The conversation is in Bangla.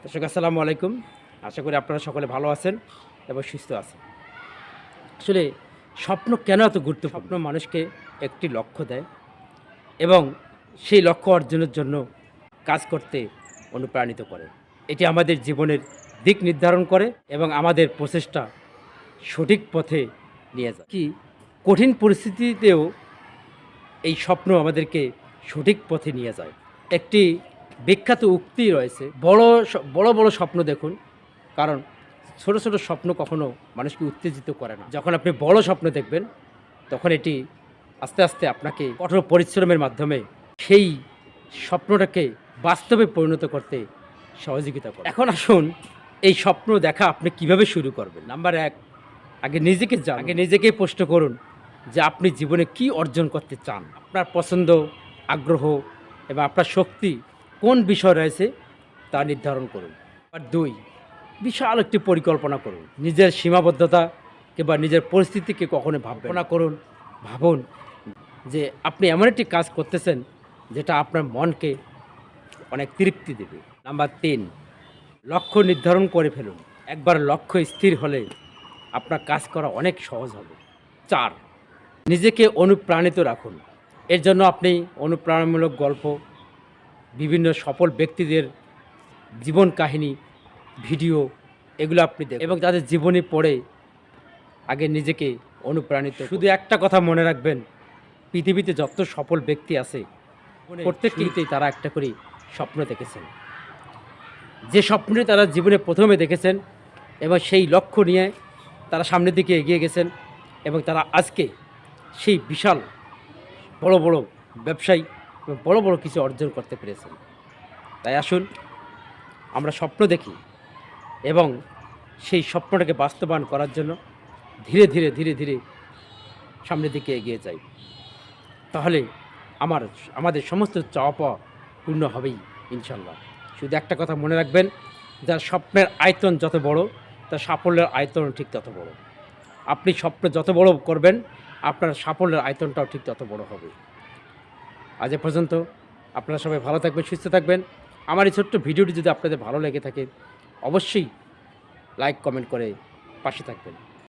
দর্শক আসসালামু আলাইকুম। আশা করি আপনারা সকলে ভালো আছেন এবং সুস্থ আছেন। আসলে স্বপ্ন কেন এত গুরুত্বপূর্ণ? স্বপ্ন মানুষকে একটি লক্ষ্য দেয় এবং সেই লক্ষ্য অর্জনের জন্য কাজ করতে অনুপ্রাণিত করে। এটি আমাদের জীবনের দিক নির্ধারণ করে এবং আমাদের প্রচেষ্টা সঠিক পথে নিয়ে যায়। কি কঠিন পরিস্থিতিতেও এই স্বপ্ন আমাদেরকে সঠিক পথে নিয়ে যায়। একটি বিখ্যাত উক্তি রয়েছে, বড় বড় স্বপ্ন দেখুন, কারণ ছোট ছোট স্বপ্ন কখনো মানুষকে উত্তেজিত করে না। যখন আপনি বড় স্বপ্ন দেখবেন তখন এটি আস্তে আস্তে আপনাকে কঠোর পরিশ্রমের মাধ্যমে সেই স্বপ্নটাকে বাস্তবে পরিণত করতে সহযোগিতা করে। এখন আসুন এই স্বপ্ন দেখা আপনি কিভাবে শুরু করবেন। নাম্বার 1, আগে নিজেকে জানুন। আগে নিজেকেই প্রশ্ন করুন যে আপনি জীবনে কি অর্জন করতে চান। আপনার পছন্দ, আগ্রহ এবং আপনার শক্তি কোন বিষয় রয়েছে তা নির্ধারণ করুন। আর 2, বিশাল একটি পরিকল্পনা করুন। নিজের সীমাবদ্ধতা কিংবা নিজের পরিস্থিতিকে কখনো ভাববেন না। ভাবুন যে আপনি এমন একটি কাজ করতেছেন যেটা আপনার মনকে অনেক তৃপ্তি দেবে। নাম্বার 3, লক্ষ্য নির্ধারণ করে ফেলুন। একবার লক্ষ্য স্থির হলে আপনার কাজ করা অনেক সহজ হবে। 4, নিজেকে অনুপ্রাণিত রাখুন। এর জন্য আপনি অনুপ্রেরণামূলক গল্প, বিভিন্ন সফল ব্যক্তিদের জীবন কাহিনী, ভিডিও এগুলো আপনি দেখুন এবং তাদের জীবনী পড়ে আগে নিজেকে অনুপ্রাণিত। শুধু একটা কথা মনে রাখবেন, পৃথিবীতে যত সফল ব্যক্তি আছে প্রত্যেকটিতেই তারা একটা করে স্বপ্ন দেখেছেন। যে স্বপ্নটি তারা জীবনে প্রথমে দেখেছেন এবং সেই লক্ষ্য নিয়ে তারা সামনের দিকে এগিয়ে গেছেন এবং তারা আজকে সেই বিশাল বড় বড় ব্যবসায়ী এবং বড় বড় কিছু অর্জন করতে পেরেছেন। তাই আসুন আমরা স্বপ্ন দেখি এবং সেই স্বপ্নটাকে বাস্তবায়ন করার জন্য ধীরে ধীরে ধীরে ধীরে সামনের দিকে এগিয়ে যাই। তাহলে আমাদের সমস্ত চাওয়া পাওয়া পূর্ণ হবেই ইনশাল্লাহ। শুধু একটা কথা মনে রাখবেন, যার স্বপ্নের আয়তন যত বড় তার সাফল্যের আয়তন ঠিক তত বড়। আপনি স্বপ্ন যত বড় করবেন আপনার সাফল্যের আয়তনটাও ঠিক তত বড় হবে। আজ এ পর্যন্ত। আপনারা সবাই ভালো থাকবেন, সুস্থ থাকবেন। আমার এই ছোট্ট ভিডিওটি যদি আপনাদের ভালো লেগে থাকে অবশ্যই লাইক কমেন্ট করে পাশে থাকবেন।